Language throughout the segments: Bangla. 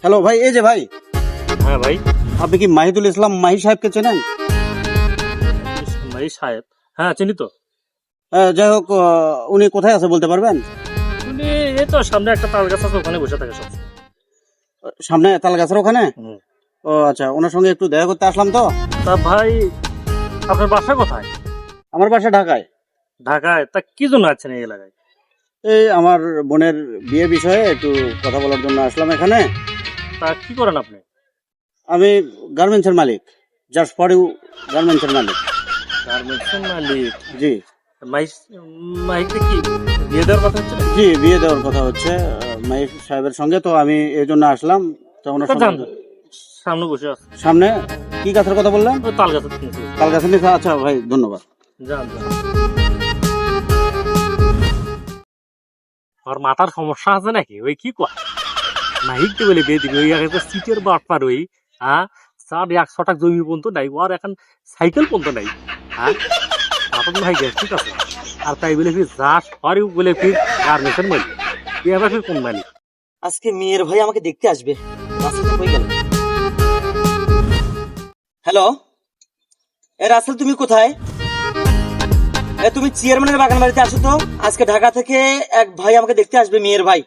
হ্যালো ভাই, এই যে ভাই, হ্যাঁ ভাই। আপনি কি মাহিদুল ইসলাম মাহি সাহেবকে চেনেন? ভাই সাহেব, হ্যাঁ চিনি তো। যাই হোক, উনি কোথায় আছে বলতে পারবেন? উনি এই তো সামনে একটা তাল গাছ আছে, ওখানে বসে থাকে সব। সামনে তাল গাছের ওখানে? হুম। ও আচ্ছা, ওনার সঙ্গে একটু দেখা করতে আসলাম তো। তা ভাই, আপনার বাসা কোথায়? আমার বাসা ঢাকায়। ঢাকায়? তা কি জন্য আছেন এই এলাকায়? এই আমার বোনের বিয়ে বিষয়ে একটু কথা বলার জন্য আসলাম এখানে। তা কি করেন আপনি? আমি গার্মেন্টসের মালিক, জাস্ট ফর ইউ গার্মেন্টসের মালিক। গার্মেন্টসের মালিক? জি মাইকতে কি বিয়ে দেওয়ার কথা হচ্ছে? জি, বিয়ে দেওয়ার কথা হচ্ছে মাহি সাহেবের সঙ্গে, তো আমি এই জন্য আসলাম। তো ওনার তা যান, সঙ্গে সামনে বসে আছে। সামনে কি গাছের কথা বললেন? ওই তাল গাছের নিচে। তাল গাছের নিচে? আচ্ছা ভাই, ধন্যবাদ। যান যান। আর মাথার সমস্যা আছে নাকি? ওই কি কয় মাহিকতে বলে বিয়ে দিবি, ওই আগে তো সিটের বাট পার ওই, হ্যাঁ, 100 টাকা জমি পর্যন্ত নাই, ওর এখন সাইকেল পর্যন্ত নাই, হ্যাঁ, আপনার ভাই গেছে ঠিক আছে। আর তাই বলে ফির যা সরি বলে ফির গার্মেন্টসের মালিক, তুই আবার ফির কোন মালিক? আজকে মেয়ের ভাই আমাকে দেখতে আসবে। রাসেলটা কই গেল? হ্যালো, এ রাসেল তুমি কোথায়? তুমি চেয়ারম্যানের বাগান বাড়িতে আসো তো। আজকে ঢাকা থেকে এক ভাই আমাকে দেখতে আসবে, মেয়ের ভাই।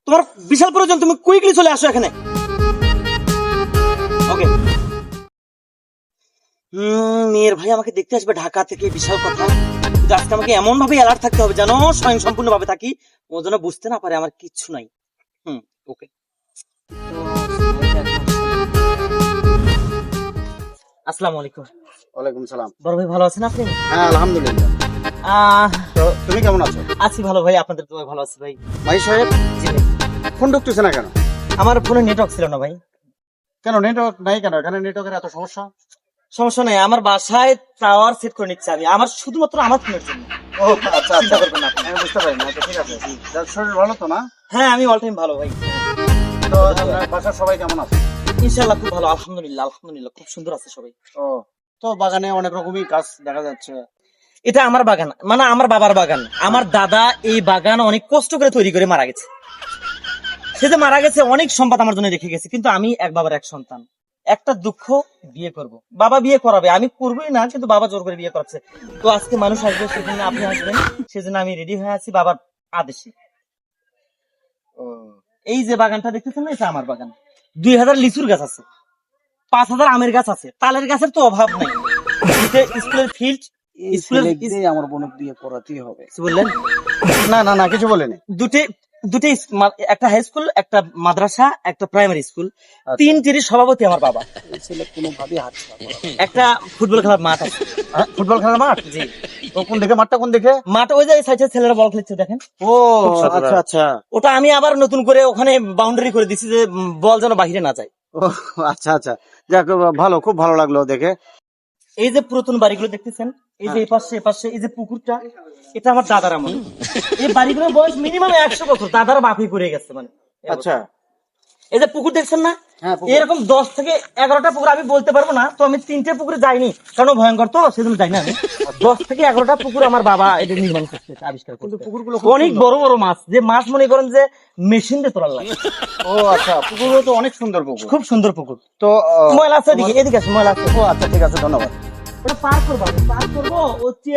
তোমার বিশাল প্রয়োজন, তুমি কুইকলি চলে আসো এখানে। ওকে। মেয়ের ভাই আমাকে দেখতে আসবে ঢাকা থেকে, বিশাল কথা। কিন্তু আজকে আমাকে এমন ভাবে অ্যালার্ট থাকতে হবে যেন স্বয়ং সম্পূর্ণ ভাবে থাকি, ও যেন বুঝতে না পারে আমার কিচ্ছু নাই। ওকে। আসসালামু আলাইকুম। ওয়ালাইকুম সালাম। বড় ভাই ভালো আছেন আপনি? হ্যাঁ আলহামদুলিল্লাহ। আহ, তো তুমি কেমন আছো? আছি ভালো ভাই, আপনাদের দোয়ায় ভালো আছি ভাই। মাহি সাহেব, জি ভাই। ফোন ঢুকতেছে না কেন? আমার ফোনে নেটওয়ার্ক ছিল না ভাই। কেন নেটওয়ার্ক নাই কেন? এখানে নেটওয়ার্কের এত সমস্যা? সমস্যা নাই, আমার বাসায় টাওয়ার সেট করে নিচ্ছে আমি, আমার শুধুমাত্র আমার ফোনের জন্য। ও আচ্ছা চিন্তা আচ্ছা, করবেন না আপনি। আমি বুঝতে পারিনি। আচ্ছা ঠিক আছে। যার শরীর ভালো তো না? হ্যাঁ, আমি অল টাইম ভালো ভাই। তো আপনার বাসার সবাই কেমন আছে? ইনশাআল্লাহ খুব ভালো, আলহামদুলিল্লাহ আলহামদুলিল্লাহ, খুব সুন্দর আছে সবাই। ও, তো বাগানে অনেক রকমই গাছ দেখা যাচ্ছে। এটা আমার বাগান, মানে আমার বাবার বাগান। আমার দাদা এই বাগান অনেক কষ্ট করে তৈরি করে মারা গেছে। সে যে মারা গেছে, অনেক সম্পদ আমার জন্য রেখে গেছে, কিন্তু আমি এক বাবার এক সন্তান। একটা দুঃখ, বিয়ে করব। বাবা বিয়ে করাবে, আমি করবোই না, কিন্তু বাবা জোর করে বিয়ে করাচ্ছে। তো আজকে মানুষ আসবে, সেজন্য আপনি আসবেন, সেজন্য আমি রেডি হয়ে আছি বাবার আদেশে। ও এই যে বাগানটা দেখতেছেন না, এটা আমার বাগান। 2000 লিচুর গাছ আছে, 5000 আমের গাছ আছে, তালের গাছের তো অভাব নাই। স্কুলের ফিল্ড, এই স্কুলের ছেলে আমার বোনের বিয়ে করাতেই হবে। কি বললেন? না না না, কিছু বলেনি। দুটি দুটি একটা হাই স্কুল, একটা মাদ্রাসা, একটা প্রাইমারি স্কুল, আচ্ছা। তিনটিরই সভাপতি আমার বাবা। এই ছেলে কোনোভাবেই হাত ছাড়া করে না। একটা ফুটবল খেলার মাঠ আছে। হ্যাঁ, ফুটবল খেলার মাঠ? জি, তো কোন দিকে মাঠটা, কোন দিকে? মাঠ ওই যে সাইডে ছেলেরা বল খেলছে দেখেন। ও সুন্দর। আচ্ছা আচ্ছা। ওটা আমি আবার নতুন করে ওখানে বাউন্ডারি করে দিছি, যে বল যেন বাহিরে না যায়। ও আচ্ছা আচ্ছা, যাক ভালো, খুব ভালো লাগলো দেখে। এই যে পুরাতন বাড়িগুলো দেখতেছেন, এই যে এপাশে এই যে পুকুরটা, এটা আমার দাদার আমল। এই বাড়িগুলোর বয়স মিনিমাম 100 বছর, দাদার বাপি করে গেছে মানে। আচ্ছা। এই যে পুকুর দেখছেন না, হ্যাঁ, পুকুর। এরকম 10 থেকে 11টা পুকুর আমি বলতে পারবো না, তো আমি 3টে পুকুরে যাইনি, কারণ ভয়ঙ্কর তো, সেজন্য যাই না আমি। 10 থেকে 11টা পুকুর আমার বাবা এটা নির্মাণ করতে, আবিষ্কার করতে। পুকুরগুলো অনেক বড় বড় মাছ, যে মাছ মনে করেন যে মেশিন দিয়ে তোলার লাগে। ও আচ্ছা, পুকুরগুলো তো অনেক সুন্দর পুকুর। খুব সুন্দর পুকুর। তো ময়লা আছে এদিকে, এদিকে আছে, ময়লা আছে। ও আচ্ছা ঠিক আছে, ধন্যবাদ। ওটা পার করবো, আমি পার করবো হচ্ছে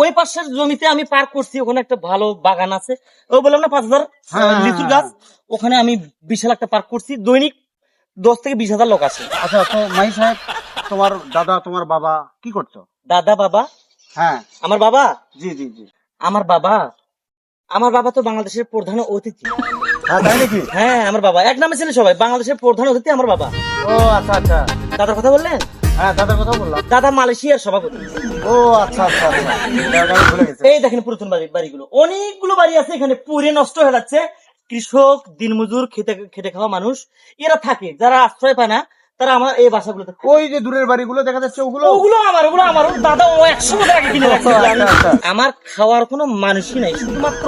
ওই পাশের জমিতে আমি পার করছি, ওখানে একটা ভালো বাগান আছে। ও বললাম না 5000 হ্যাঁ, লিচুর গাছ, ওখানে আমি বিশাল একটা পার্ক করছি। দৈনিক 10 থেকে 20,000 লোক আসে। আচ্ছা, তো মাহি সাহেব, তোমার দাদা, তোমার বাবা কি করতো? দাদা বাবা, হ্যাঁ আমার বাবা, জি জি জি। আমার বাবা তো বাংলাদেশের প্রধান অতিথি। হ্যাঁ তাই নাকি? হ্যাঁ, আমার বাবা এক নামে ছিল সবাই, বাংলাদেশের প্রধান অতিথি আমার বাবা। ও আচ্ছা আচ্ছা। দাদার কথা বললেন? হ্যাঁ, দাদার কথা বললাম। দাদা মালয়েশিয়ার সভাপতি। ও আচ্ছা আচ্ছা আচ্ছা, যাক, আমি ভুলে গেছি। এই দেখেন পুরাতন বাড়িগুলো, অনেকগুলো বাড়ি আছে এখানে, পুরে নষ্ট হয়ে যাচ্ছে। কৃষক, দিনমজুর, খেতে খেটে খাওয়া মানুষ এরা থাকে, যারা আশ্রয় পায় না, তারা আমার এই বাসাগুলোতে। ওই যে দূরের বাড়িগুলো দেখা যাচ্ছে, ওগুলো? ওগুলো আমার ওর দাদা ও 100 বছর আগে কিনে রাখছে। আচ্ছা, আচ্ছা। আমার খাওয়ার কোনো মানুষই নাই, শুধুমাত্র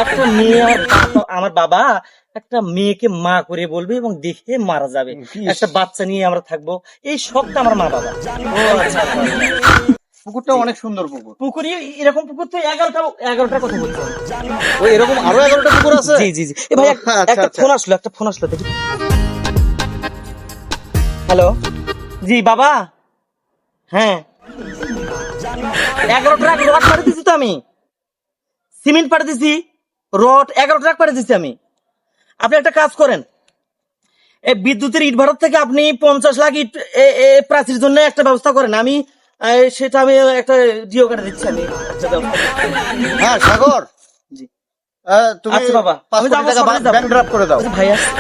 একটা মেয়ে। আমার বাবা একটা মেয়েকে মা করে বলবে এবং দেখে মারা যাবে, একটা বাচ্চা নিয়ে আমরা থাকবো, এই শখটা আমার মা বাবা। ও আচ্ছা আচ্ছা। পুকুরটা অনেক সুন্দর পুকুর। পুকুরি এরকম পুকুর তো 11টার কথা বলছি। ওই এরকম আরো 11টা পুকুর আছে? জি জি জি। এ ভাই আচ্ছা, একটা আচ্ছা। ফোন আসলো দেখি। হ্যালো, জি বাবা। হ্যাঁ, 11 ট্রাক রড পাঠিয়ে দিছি তো আমি, সিমেন্ট পাঠিয়ে দিছি, রড 11 ট্রাক পাঠিয়ে দিছি আমি। আপনি একটা কাজ করেন, এই বিদ্যুতের ইট ভাড়ার থেকে আপনি 50 লাখ ইট প্রাচীর জন্য একটা ব্যবস্থা করেন। আমি সেটা আমি একটা ডিও কাটে দিচ্ছি আমি একটা ব্যবস্থা করছি। হ্যাঁ সাগর, জি তুমি আচ্ছা বাবা, 5 আমি কোটি যাবো, টাকা সকালে যাবো। ব্যাংক ড্রাফট করে দাও। আচ্ছা, ভাই আসছে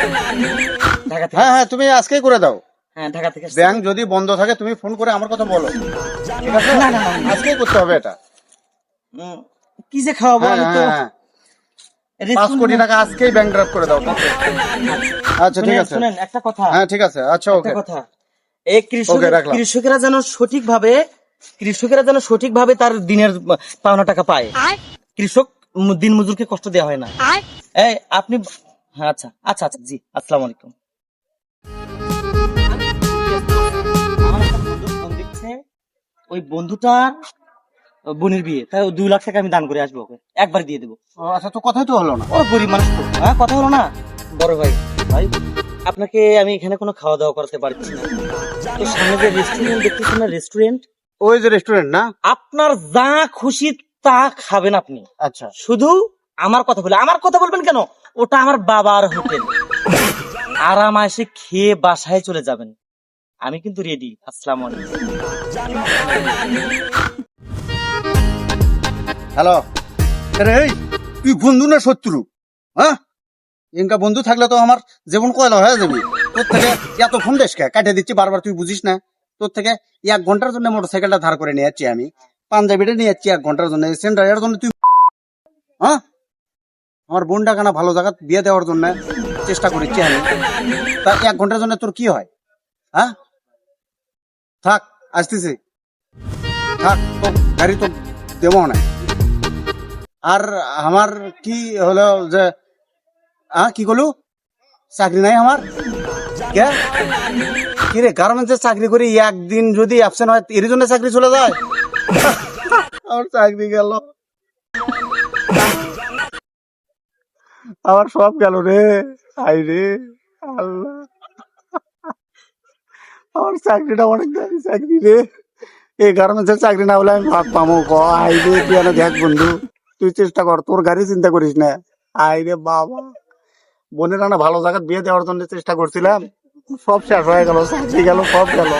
ঢাকা থেকে। হ্যাঁ হ্যাঁ, তুমি আজকেই করে দাও। হ্যাঁ, ঢাকা থেকে আসছে। ব্যাংক যদি বন্ধ থাকে তুমি ফোন করে আমার কথা বলো, ঠিক আছে? না, না, না, না। আজকেই করতে হবে এটা। কি যে খাওয়াবো হ্যাঁ আমি তো। হ্যাঁ, 5 কোটি টাকা আজকেই ব্যাংক ড্রাফট করে দাও। আচ্ছা ঠিক আছে। শুনেন একটা কথা, হ্যাঁ ঠিক আছে, আচ্ছা একটা ওকে। কথা, এই ওকে, রাখলাম। কৃষকেরা যেন সঠিকভাবে তার দিনের পাওনা টাকা পায়। কৃষক দিন মজুরকে কষ্ট দেওয়া হয় না। এই আপনি, হ্যাঁ আচ্ছা আচ্ছা আচ্ছা, জি আসসালামু আলাইকুম। আমার একটা বন্ধু ফোন দিচ্ছে, ওই বন্ধুটার বোনের বিয়ে, তাই 2 লাখ টাকা আমি দান করে আসবো, ওকে একবার দিয়ে দেবো। ও, আচ্ছা, তো কথাই তো হলো না। ও গরিব মানুষ তো, হ্যাঁ কথা হলো না। বড় ভাই, ভাই আপনাকে আমি এখানে কোনো খাওয়া দাওয়া করতে পারছি না, তো সামনে যে রেস্টুরেন্ট দেখতেছেন না, রেস্টুরেন্ট, ওই যে রেস্টুরেন্ট না? আপনার যা খুশি তা খাবেন আপনি, আচ্ছা শুধু আমার কথা বলবেন কেন, ওটা আমার বাবার হোটেল, আরাম এসে খেয়ে বাসায় চলে যাবেন, আমি কিন্তু রেডি। আসসালামু আলাইকুম। হ্যালো, আরে এই তুই বন্ধু না শত্রু? হ্যাঁ, ইনকা বন্ধু থাকলে তো আমার জীবন কয়লা হয়ে যাবে। তোর থেকে এত ফোন দেশকে কাটে দিচ্ছি বারবার, তুই বুঝিস না? তোর থেকে 1 ঘন্টার জন্য মোটরসাইকেলটা ধার করে নিয়ে যাচ্ছি আমি, পাঞ্জাবিটা নিয়ে যাচ্ছি 1 ঘন্টার জন্য, সেন্টারের জন্য তুই, হ্যাঁ, আমার বোনটা কেন ভালো জায়গা বিয়ে দেওয়ার জন্য চেষ্টা করেছি আমি, তা 1 ঘন্টার জন্য তোর কি হয়? হ্যাঁ, থাক, আসতেছি, থাক, তো গাড়ি তো দেবো না। আর আমার কি হলো যে, কি করলু? চাকরি নাই আমার? কে? কি রে, গার্মেন্টসে চাকরি করি, একদিন যদি অ্যাবসেন্ট হয় এর জন্য চাকরি চলে যায়? আমার চাকরি গেল, আমার সব গেল রে, হাই রে আল্লাহ, আমার চাকরিটা অনেক দামি চাকরি রে। এই গার্মেন্টসের চাকরি না হলে আমি ভাত পাবো ক? হাই রে, তুই এনে দেখ বন্ধু, তুই চেষ্টা কর, তোর গাড়ি চিন্তা করিস না। হাই রে বাবা, বোনের না ভালো জায়গা বিয়ে দেওয়ার জন্য চেষ্টা করছিলাম, সব শেষ হয়ে গেল, চাকরি গেল, সব গেল।